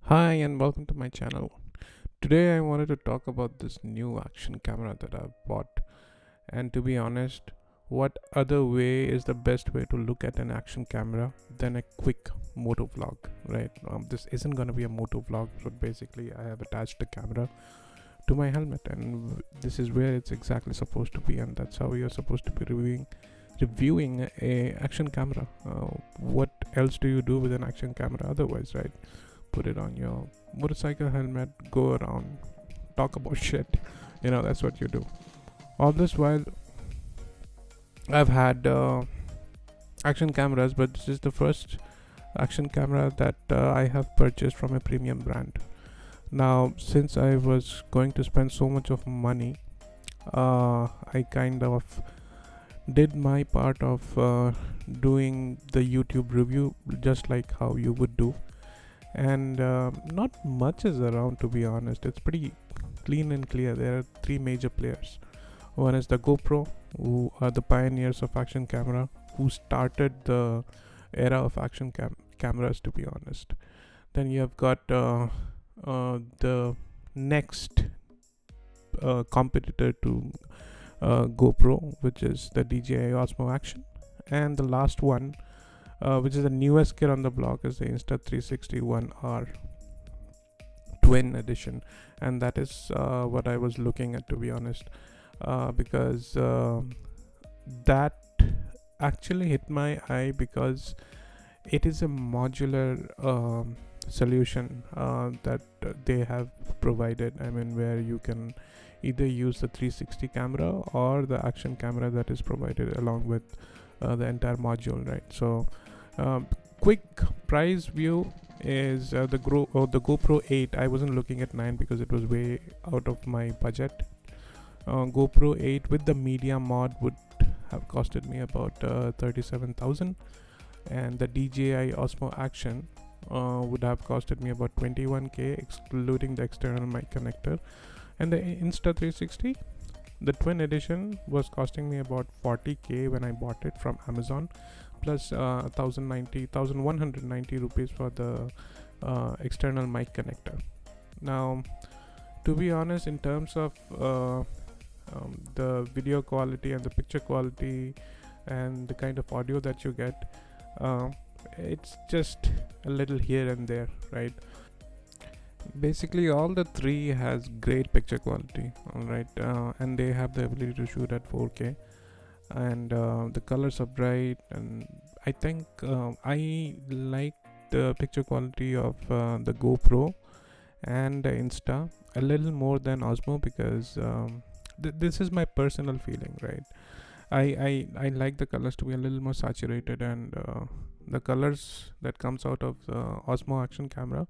Hi and welcome to my channel. Today I wanted to talk about this new action camera that I've bought. And to be honest, what other way is the best way to look at an action camera than a quick moto vlog, right? This isn't going to be a moto vlog, but basically I have attached the camera to my helmet, and this is where it's exactly supposed to be, and that's how you're supposed to be reviewing a action camera. What else do you do with an action camera otherwise, right? Put it on your motorcycle helmet, go around, talk about shit. That's what you do. All this while, I've had action cameras, but this is the first action camera that I have purchased from a premium brand. Now, since I was going to spend so much of money, I kind of did my part of doing the YouTube review just like how you would do, and not much is around, to be honest. It's pretty clean and clear. There are three major players. One is the GoPro, who are the pioneers of action camera, who started the era of action cameras, to be honest. Then you have got the next competitor to GoPro, which is the DJI Osmo Action, and the last one, which is the newest kid on the block, is the Insta360 1R Twin Edition, and that is what I was looking at, to be honest, because that actually hit my eye because it is a modular solution that they have provided. I mean, where you can either use the 360 camera or the action camera that is provided along with the entire module, right? So quick price view is the GoPro 8. I wasn't looking at 9 because it was way out of my budget. GoPro 8 with the media mod would have costed me about 37,000, and the DJI Osmo Action would have costed me about 21k, excluding the external mic connector. And the Insta360, the twin edition, was costing me about 40k when I bought it from Amazon, plus 1190 rupees for the external mic connector. Now, to be honest, in terms of the video quality and the picture quality and the kind of audio that you get, it's just a little here and there, right? Basically all the three has great picture quality, all right, and they have the ability to shoot at 4K, and the colors are bright, and I think I like the picture quality of the GoPro and the Insta a little more than Osmo, because this is my personal feeling, right? I like the colors to be a little more saturated, and the colors that comes out of the Osmo action camera,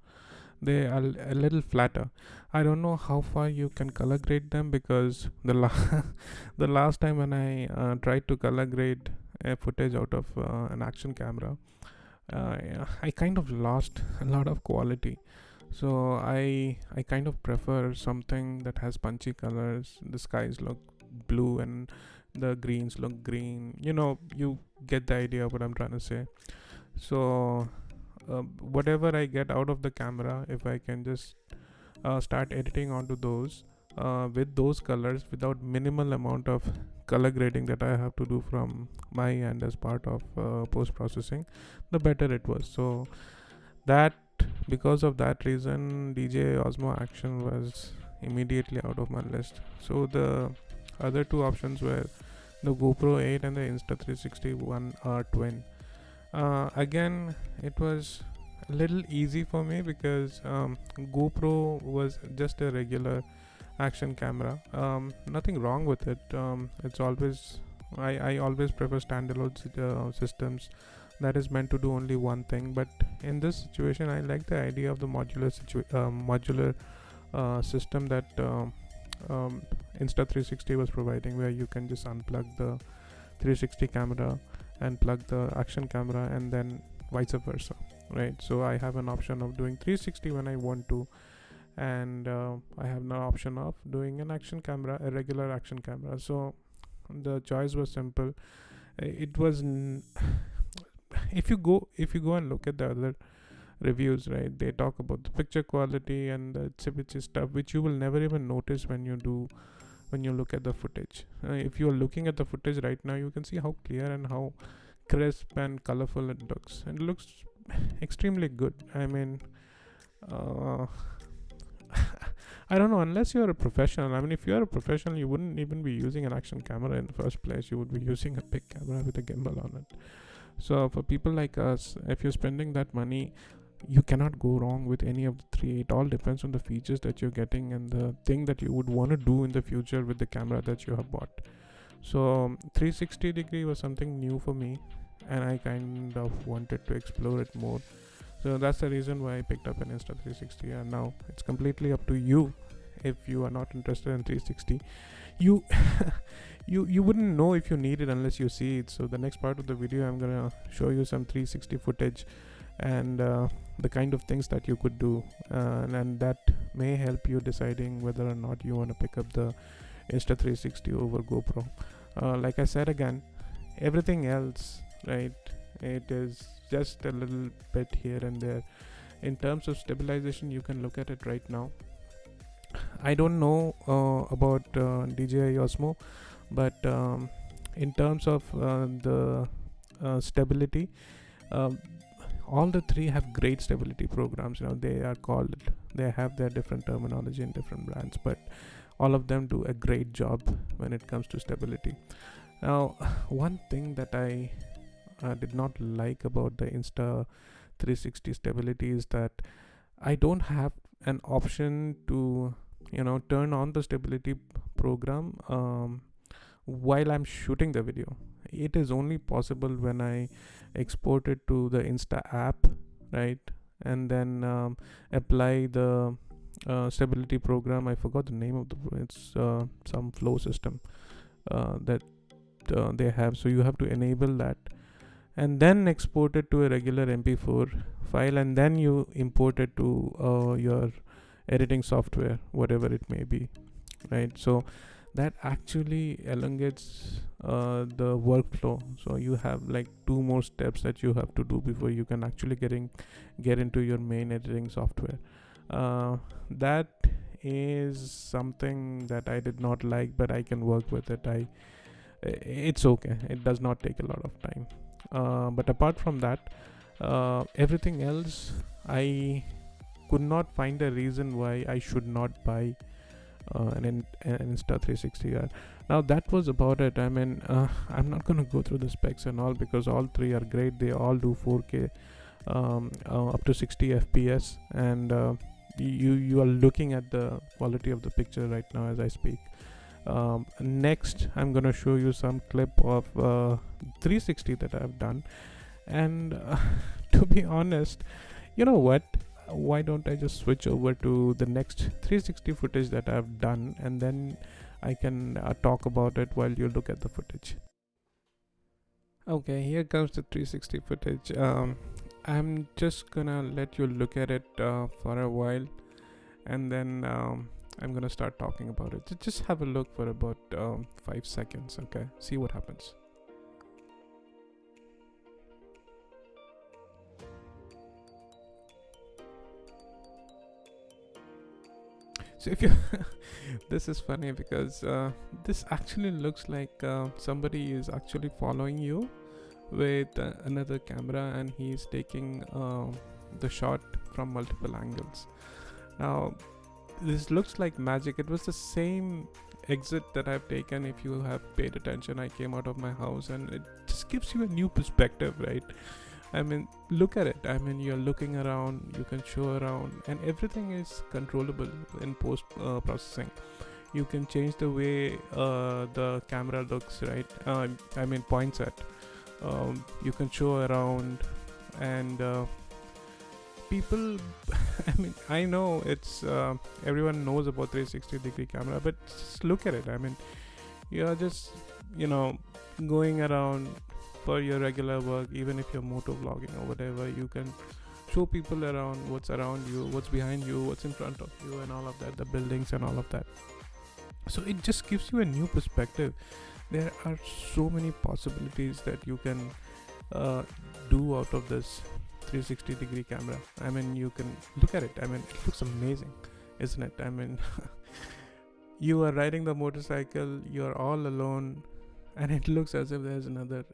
they are a little flatter. I don't know how far you can color grade them, because the last time when I tried to color grade a footage out of an action camera, I kind of lost a lot of quality. So I kind of prefer something that has punchy colors. The skies look blue and the greens look green. You get the idea of what I'm trying to say. So whatever I get out of the camera, if I can just start editing onto those with those colors without minimal amount of color grading that I have to do from my end as part of post processing, the better it was. So that because of that reason, DJI Osmo Action was immediately out of my list. So the other two options were the GoPro 8 and the Insta360 1R Twin. Again, it was a little easy for me because GoPro was just a regular action camera. Nothing wrong with it. It's always I always prefer standalone systems that is meant to do only one thing. But in this situation, I like the idea of the modular system that Insta360 was providing, where you can just unplug the 360 camera and plug the action camera, and then vice versa, right? So I have an option of doing 360 when I want to, and I have no option of doing an action camera, a regular action camera. So the choice was simple. It was if you go and look at the other reviews, right? They talk about the picture quality and the itsy stuff which you will never even notice when you look at the footage. If you are looking at the footage right now, you can see how clear and how crisp and colorful it looks, and it looks extremely good. I mean, I don't know, unless you're a professional. I mean, if you're a professional, you wouldn't even be using an action camera in the first place. You would be using a big camera with a gimbal on it. So for people like us, if you're spending that money, you cannot go wrong with any of the three. It all depends on the features that you're getting and the thing that you would want to do in the future with the camera that you have bought. So 360 degree was something new for me, and I kind of wanted to explore it more. So that's the reason why I picked up an Insta360, and now it's completely up to you. If you are not interested in 360, you you wouldn't know if you need it unless you see it. So the next part of the video, I'm gonna show you some 360 footage and the kind of things that you could do, and that may help you deciding whether or not you want to pick up the Insta360 over GoPro. Like I said again, everything else, right, it is just a little bit here and there. In terms of stabilization, you can look at it right now. I don't know about DJI Osmo, but in terms of the stability, all the three have great stability programs. They have their different terminology in different brands, but all of them do a great job when it comes to stability. Now, one thing that I did not like about the Insta360 stability is that I don't have an option to turn on the stability program while I'm shooting the video. It is only possible when I export it to the Insta app, right, and then apply the stability program. I forgot the name of it's some flow system that they have. So you have to enable that and then export it to a regular MP4 file, and then you import it to your editing software, whatever it may be, right? So that actually elongates the workflow. So you have like 2 more steps that you have to do before you can actually get into your main editing software. That is something that I did not like, but I can work with it. It's okay. It does not take a lot of time. But apart from that, everything else, I could not find a reason why I should not buy an Insta360R. Now that was about it. I mean, I'm not gonna go through the specs and all because all three are great. They all do 4K up to 60 FPS, and you are looking at the quality of the picture right now as I speak. Next, I'm gonna show you some clip of 360 that I've done, and to be honest, you know what? Why don't I just switch over to the next 360 footage that I've done, and then I can talk about it while you look at the footage. Okay, here comes the 360 footage. I'm just gonna let you look at it for a while, and then I'm gonna start talking about it. Just have a look for about 5 seconds, okay? See what happens. So if you this is funny because this actually looks like somebody is actually following you with another camera, and he's taking the shot from multiple angles. Now this looks like magic. It was the same exit that I've taken. If you have paid attention, I came out of my house, and it just gives you a new perspective, right? I mean, look at it. I mean, you're looking around, you can show around, and everything is controllable in post processing. You can change the way the camera looks, right? I mean, points at. You can show around, and people I mean, I know it's everyone knows about 360 degree camera, but just look at it. I mean, you're just going around for your regular work. Even if you're moto vlogging or whatever, you can show people around what's around you, what's behind you, what's in front of you, and all of that, the buildings and all of that. So it just gives you a new perspective. There are so many possibilities that you can do out of this. 360-degree camera. I mean, you can look at it. I mean, it looks amazing, isn't it? I mean, you are riding the motorcycle, you are all alone, and it looks as if there's another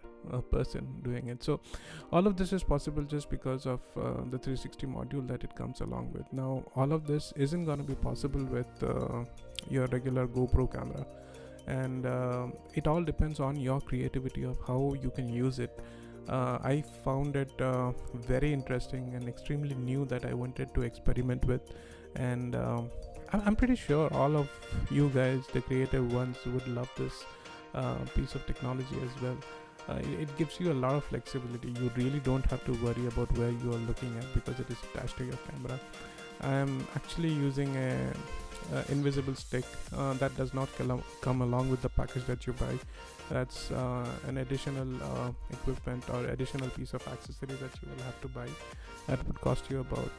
person doing it. So all of this is possible just because of the 360 module that it comes along with. Now, all of this isn't going to be possible with your regular GoPro camera, and it all depends on your creativity of how you can use it. I found it very interesting and extremely new that I wanted to experiment with, and I'm pretty sure all of you guys, the creative ones, would love this piece of technology as well. It gives you a lot of flexibility. You really don't have to worry about where you are looking at because it is attached to your camera. I'm actually using a invisible stick that does not come along with the package that you buy. That's an additional equipment or additional piece of accessory that you will have to buy. That would cost you about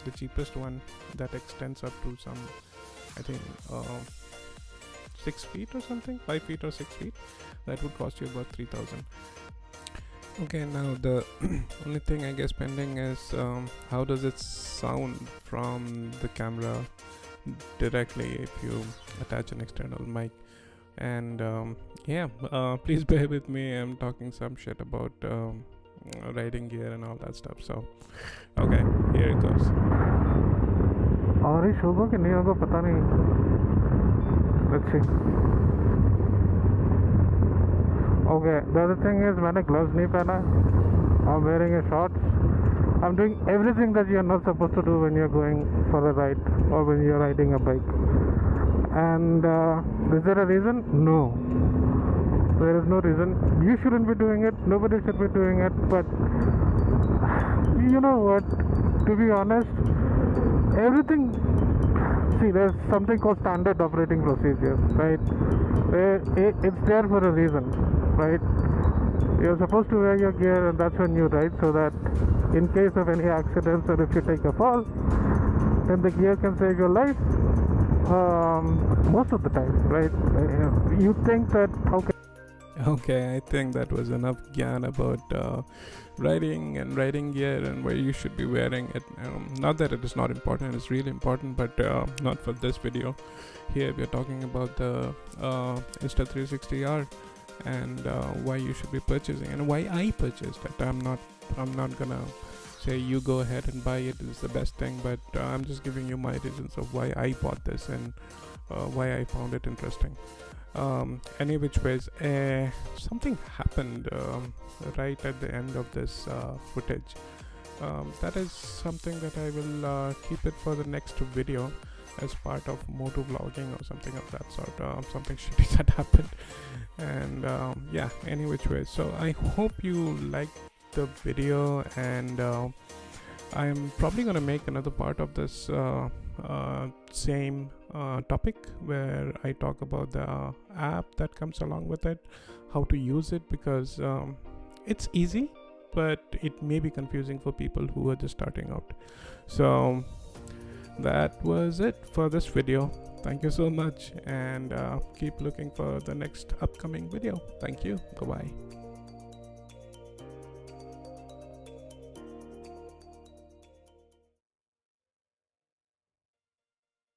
the cheapest one that extends up to some, I think 6 feet or something, 5 feet or 6 feet. That would cost you about 3,000. Okay, now the only thing I guess pending is how does it sound from the camera directly if you attach an external mic. And please bear with me, I'm talking some shit about riding gear and all that stuff. So okay, here it goes. बारिश होगा कि नहीं होगा पता नहीं. Let's see. Okay, the other thing is मैंने gloves नहीं पहना. I'm wearing a shorts. I'm doing everything that you're not supposed to do when you're going for a ride or when you're riding a bike. And is there a reason? No. There is no reason. You shouldn't be doing it. Nobody should be doing it. But you know what? To be honest, everything. See, there's something called standard operating procedure, right? It's there for a reason, right? You're supposed to wear your gear, and that's when you ride, so that in case of any accidents or if you take a fall, then the gear can save your life. Most of the time, right? You think that Okay, I think that was enough gyan about riding and riding gear and where you should be wearing it. Not that it is not important, it's really important, but not for this video. Here we are talking about the Insta360R and why you should be purchasing and why I purchased it. I'm not gonna say you go ahead and buy it, it's the best thing, but I'm just giving you my reasons of why I bought this and why I found it interesting. Any which ways, something happened right at the end of this footage. That is something that I will keep it for the next video as part of moto vlogging or something of that sort. Something shitty that happened, and any which way. So I hope you liked the video, and I'm probably gonna make another part of this same topic where I talk about the app that comes along with it, how to use it, because it's easy but it may be confusing for people who are just starting out. So that was it for this video. Thank you so much, and keep looking for the next upcoming video. Thank you. Bye bye.